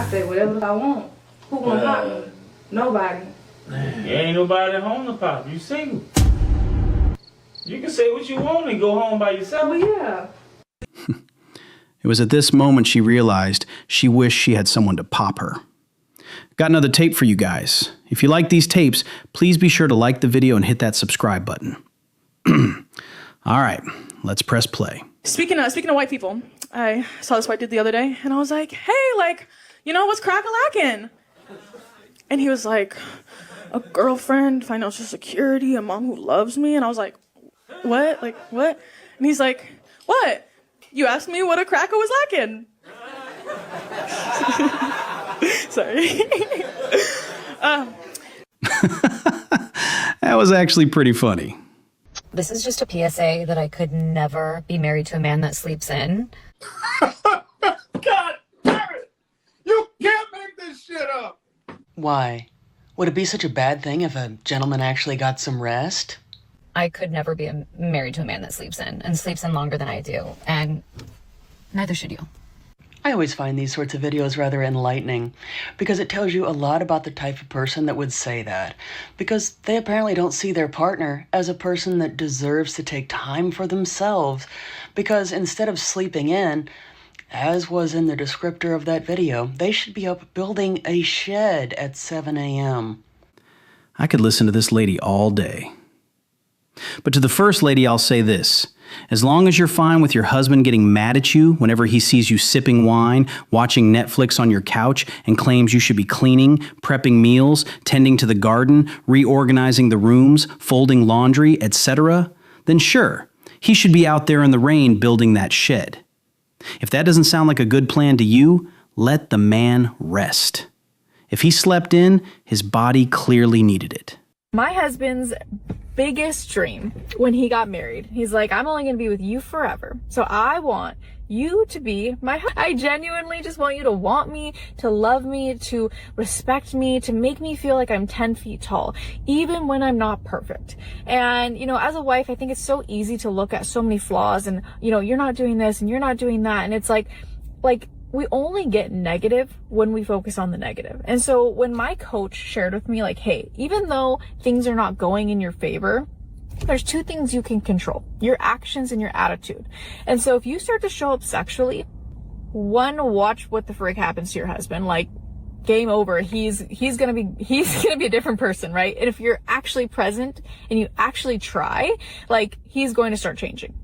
say whatever I want. Who gonna pop me? Nobody. There ain't nobody at home to pop. You single. You can say what you want and go home by yourself. Well, yeah. It was at this moment she realized she wished she had someone to pop her. Got another tape for you guys. If you like these tapes, please be sure to like the video and hit that subscribe button. All right, let's press play. Speaking of white people, I saw this white dude the other day, and I was like, hey, like, you know, what's crack-a-lackin'? And he was like, a girlfriend, financial security, a mom who loves me. And I was like, what? Like, what? And he's like, what? You asked me what a cracker was lacking. Sorry. That was actually pretty funny. This is just a PSA that I could never be married to a man that sleeps in. God damn it! You can't make this shit up! Why? Would it be such a bad thing if a gentleman actually got some rest? I could never be married to a man that sleeps in and sleeps in longer than I do, and neither should you. I always find these sorts of videos rather enlightening because it tells you a lot about the type of person that would say that, because they apparently don't see their partner as a person that deserves to take time for themselves, because instead of sleeping in, as was in the descriptor of that video, they should be up building a shed at 7 a.m. I could listen to this lady all day. But to the first lady, I'll say this. As long as you're fine with your husband getting mad at you whenever he sees you sipping wine, watching Netflix on your couch, and claims you should be cleaning, prepping meals, tending to the garden, reorganizing the rooms, folding laundry, etc., then sure, he should be out there in the rain building that shed. If that doesn't sound like a good plan to you, let the man rest. If he slept in, his body clearly needed it. My husband's biggest dream when he got married, he's like, I'm only going to be with you forever. So I want you to be my husband. I genuinely just want you to want me, to love me, to respect me, to make me feel like I'm 10 feet tall, even when I'm not perfect. And, you know, as a wife, I think it's so easy to look at so many flaws and, you know, you're not doing this and you're not doing that. And it's like, we only get negative when we focus on the negative. And so when my coach shared with me, like, hey, even though things are not going in your favor, there's two things you can control: your actions and your attitude. And so if you start to show up sexually, one, watch what the frick happens to your husband. Like, game over. He's gonna be a different person, right? And if you're actually present and you actually try, like, he's going to start changing.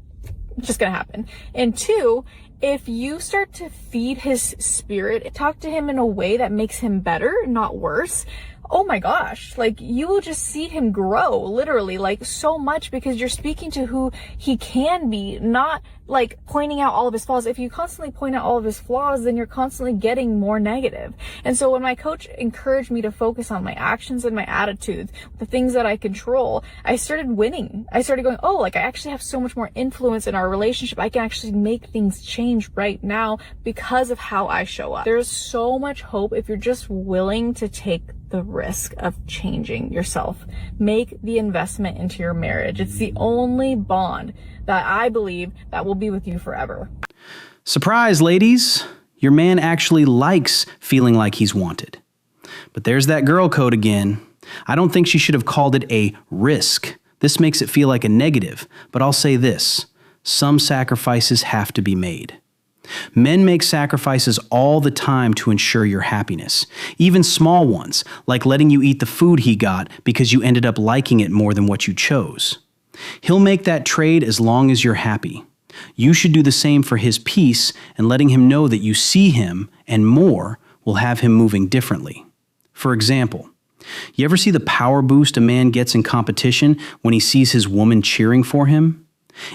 It's just gonna happen. And two, if you start to feed his spirit, talk to him in a way that makes him better, not worse, oh my gosh, like, you will just see him grow, literally, like, so much, because you're speaking to who he can be, not like pointing out all of his flaws. If you constantly point out all of his flaws, then you're constantly getting more negative. And so when my coach encouraged me to focus on my actions and my attitudes, the things that I control, I started winning. I started going, oh, like, I actually have so much more influence in our relationship. I can actually make things change right now because of how I show up. There's so much hope if you're just willing to take the risk of changing yourself. Make the investment into your marriage. It's the only bond that I believe that will be with you forever. Surprise, ladies! Your man actually likes feeling like he's wanted. But there's that girl code again. I don't think she should have called it a risk. This makes it feel like a negative, but I'll say this: some sacrifices have to be made. Men make sacrifices all the time to ensure your happiness, even small ones, like letting you eat the food he got because you ended up liking it more than what you chose. He'll make that trade as long as you're happy. You should do the same for his peace, and letting him know that you see him and more will have him moving differently. For example, you ever see the power boost a man gets in competition when he sees his woman cheering for him?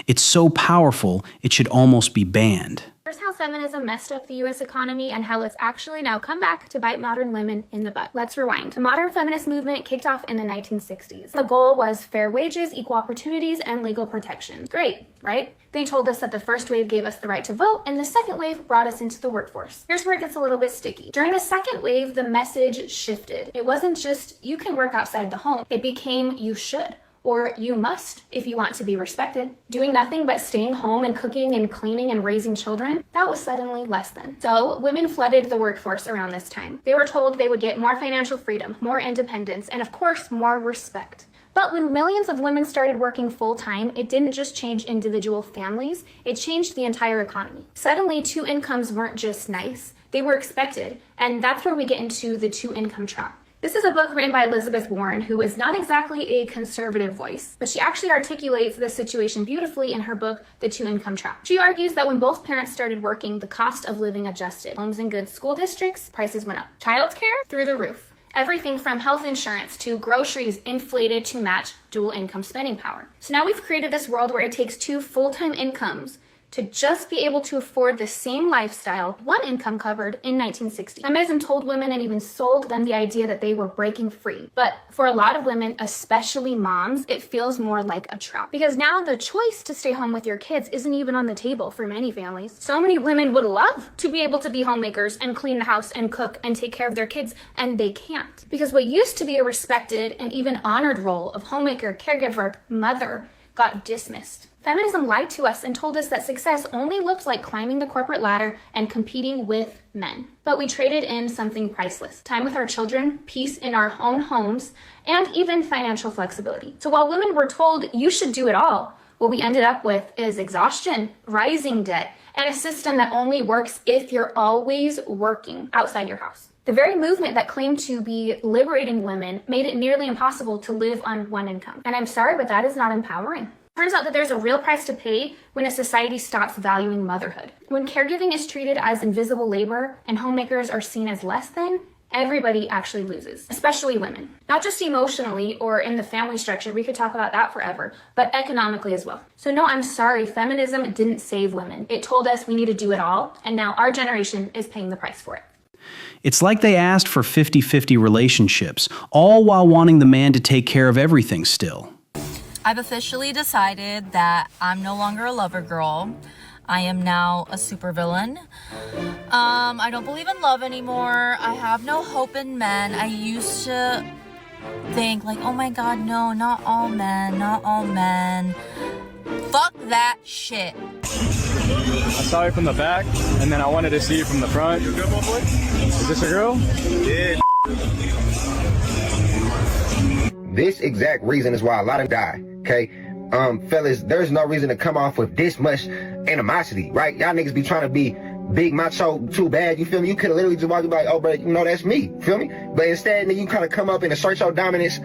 It's so powerful, it should almost be banned. Here's how feminism messed up the U.S. economy and how it's actually now come back to bite modern women in the butt. Let's rewind. The modern feminist movement kicked off in the 1960s. The goal was fair wages, equal opportunities, and legal protection. Great, right? They told us that the first wave gave us the right to vote, and the second wave brought us into the workforce. Here's where it gets a little bit sticky. During the second wave, the message shifted. It wasn't just, you can work outside the home. It became, you should. or you must if you want to be respected. Doing nothing but staying home and cooking and cleaning and raising children, that was suddenly less than. So women flooded the workforce around this time. They were told they would get more financial freedom, more independence, and of course, more respect. But when millions of women started working full-time, it didn't just change individual families, it changed the entire economy. Suddenly, 2 incomes weren't just nice, they were expected, and that's where we get into the 2-income trap. This is a book written by Elizabeth Warren, who is not exactly a conservative voice, but she actually articulates this situation beautifully in her book, The 2-Income Trap. She argues that when both parents started working, the cost of living adjusted. Homes in good school districts, prices went up. Childcare, through the roof. Everything from health insurance to groceries inflated to match dual income spending power. So now we've created this world where it takes 2 full-time incomes to just be able to afford the same lifestyle 1 income covered in 1960. Feminism told women and even sold them the idea that they were breaking free. But for a lot of women, especially moms, it feels more like a trap. Because now the choice to stay home with your kids isn't even on the table for many families. So many women would love to be able to be homemakers and clean the house and cook and take care of their kids, and they can't. Because what used to be a respected and even honored role of homemaker, caregiver, mother got dismissed. Feminism lied to us and told us that success only looked like climbing the corporate ladder and competing with men. But we traded in something priceless: time with our children, peace in our own homes, and even financial flexibility. So while women were told you should do it all, what we ended up with is exhaustion, rising debt, and a system that only works if you're always working outside your house. The very movement that claimed to be liberating women made it nearly impossible to live on 1 income. And I'm sorry, but that is not empowering. Turns out that there's a real price to pay when a society stops valuing motherhood. When caregiving is treated as invisible labor and homemakers are seen as less than, everybody actually loses, especially women. Not just emotionally or in the family structure, we could talk about that forever, but economically as well. So no, I'm sorry, feminism didn't save women. It told us we need to do it all, and now our generation is paying the price for it. It's like they asked for 50-50 relationships, all while wanting the man to take care of everything still. I've officially decided that I'm no longer a lover girl. I am now a supervillain. I don't believe in love anymore. I have no hope in men. I used to think like, oh my god, no, not all men, not all men. Fuck that shit. I saw you from the back, and then I wanted to see you from the front. You good, my boy? Is this a girl? Yeah. This exact reason is why a lot of die, okay? Fellas, there's no reason to come off with this much animosity, right? Y'all niggas be trying to be big macho too bad, you feel me? You could have literally just walked by, oh, bro, you know, that's me, feel me? But instead, nigga, you kind of come up and assert your dominance.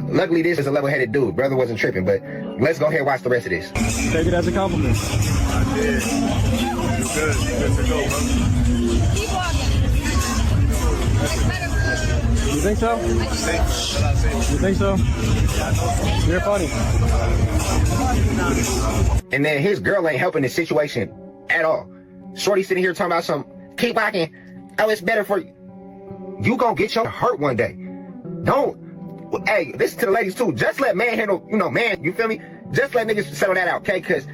Luckily, this is a level-headed dude. Brother wasn't tripping, but let's go ahead and watch the rest of this. Take it as a compliment. I did. You good. Good to go, bro. Keep walking. You think so? You think so? You're funny. And then his girl ain't helping the situation at all. Shorty sitting here talking about some, keep walking. Oh, it's better for you. You gonna get your hurt one day. Don't. Hey, listen to the ladies too. Just let man handle, you know, man, you feel me? Just let niggas settle that out, okay? Because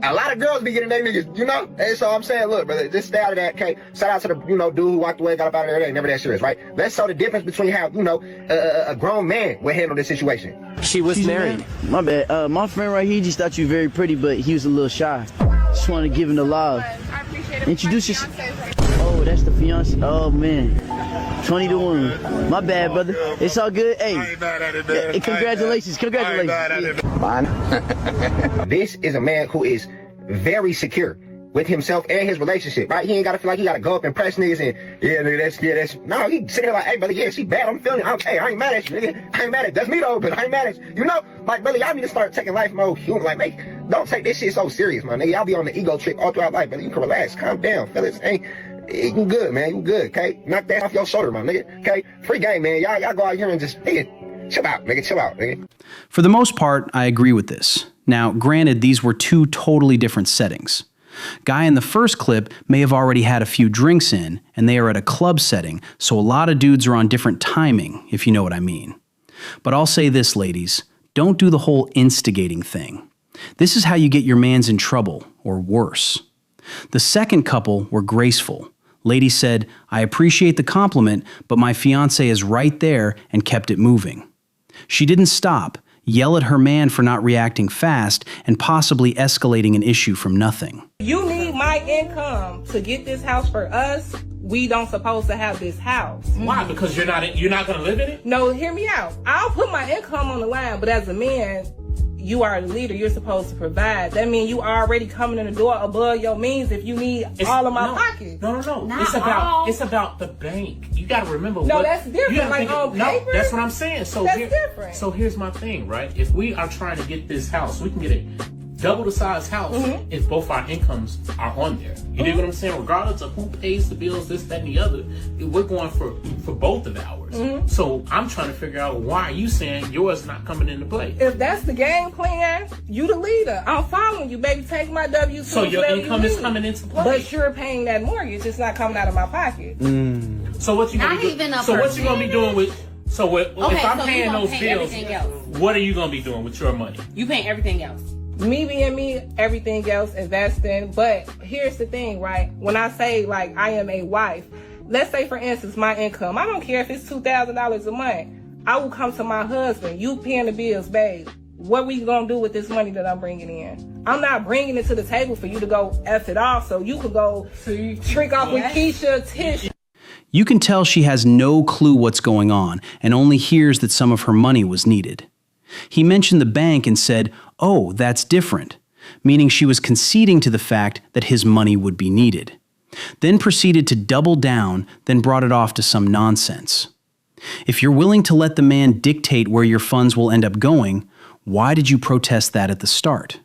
a lot of girls be getting their niggas, you know? And so I'm saying, look, brother, just stay out of that, okay? Shout out to the, you know, dude who walked away, got up out of there. It ain't never that serious, right? Let's show the difference between how, you know, a grown man would handle this situation. She's married. My bad. My friend right here just thought you were very pretty, but he was a little shy. Just wanted to give him the love. Introduce yourself. Oh, that's the fiance. Oh, man. 20-1. My bad, brother. It's all good. Hey, I ain't mad at it, man. Congratulations. Congratulations. I ain't mad at it. This is a man who is very secure with himself and his relationship, right? He ain't gotta feel like he gotta go up and press niggas and, yeah, nigga, that's, no, he sitting there like, hey, brother, yeah, she bad, I'm feeling it. Hey, I ain't mad at you, nigga. I ain't mad at, that's me though, but I ain't mad at you. You know, like, brother, y'all need to start taking life more human. Like, don't take this shit so serious, man. Nigga, y'all be on the ego trip all throughout life, brother. You can relax, calm down, fellas. Hey, you good, man, you good, okay? Knock that off your shoulder, my nigga, okay? Free game, man. Y'all go out here and just, nigga, chill out, nigga. For the most part, I agree with this. Now, granted, these were 2 totally different settings. Guy in the first clip may have already had a few drinks in, and they are at a club setting, so a lot of dudes are on different timing, if you know what I mean. But I'll say this, ladies, don't do the whole instigating thing. This is how you get your mans in trouble, or worse. The second couple were graceful. Lady said, I appreciate the compliment, but my fiancé is right there, and kept it moving. She didn't stop, yell at her man for not reacting fast, and possibly escalating an issue from nothing. You need my income to get this house for us. We don't supposed to have this house. Why? Because you're not gonna live in it? No, hear me out. I'll put my income on the line, but as a man, you are the leader. You're supposed to provide. That means you already coming in the door above your means if you need all of my pockets. No. It's about the bank. You gotta remember. No, that's different. Like on paper. No, that's what I'm saying. So that's different. So here's my thing, right? If we are trying to get this house, we can get it double the size house if both our incomes are on there. You dig what I'm saying? Regardless of who pays the bills, this, that, and the other, we're going for both of ours. So I'm trying to figure out, why are you saying yours not coming into play? If that's the game plan, you the leader. I'm following you, baby. Take my W2. So your income is coming into play. But you're paying that mortgage. It's not coming out of my pocket. So what you gonna do? So what you gonna be doing with? So if I'm paying those bills, what are you gonna be doing with your money? You paying everything else. Me being me, everything else, investing. But here's the thing, right? When I say, like, I am a wife, let's say, for instance, my income, I don't care if it's $2,000 a month. I will come to my husband. You paying the bills, babe. What we gonna do with this money that I'm bringing in? I'm not bringing it to the table for you to go F it off so you can go trick off with Keisha, Tish. You can tell she has no clue what's going on and only hears that some of her money was needed. He mentioned the bank and said, "Oh, that's different," meaning she was conceding to the fact that his money would be needed. Then proceeded to double down, then brought it off to some nonsense. If you're willing to let the man dictate where your funds will end up going, why did you protest that at the start?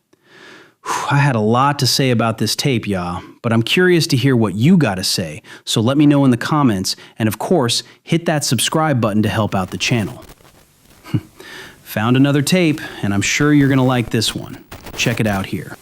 I had a lot to say about this tape, y'all, but I'm curious to hear what you gotta say, so let me know in the comments, and of course, hit that subscribe button to help out the channel. Found another tape, and I'm sure you're gonna like this one. Check it out here.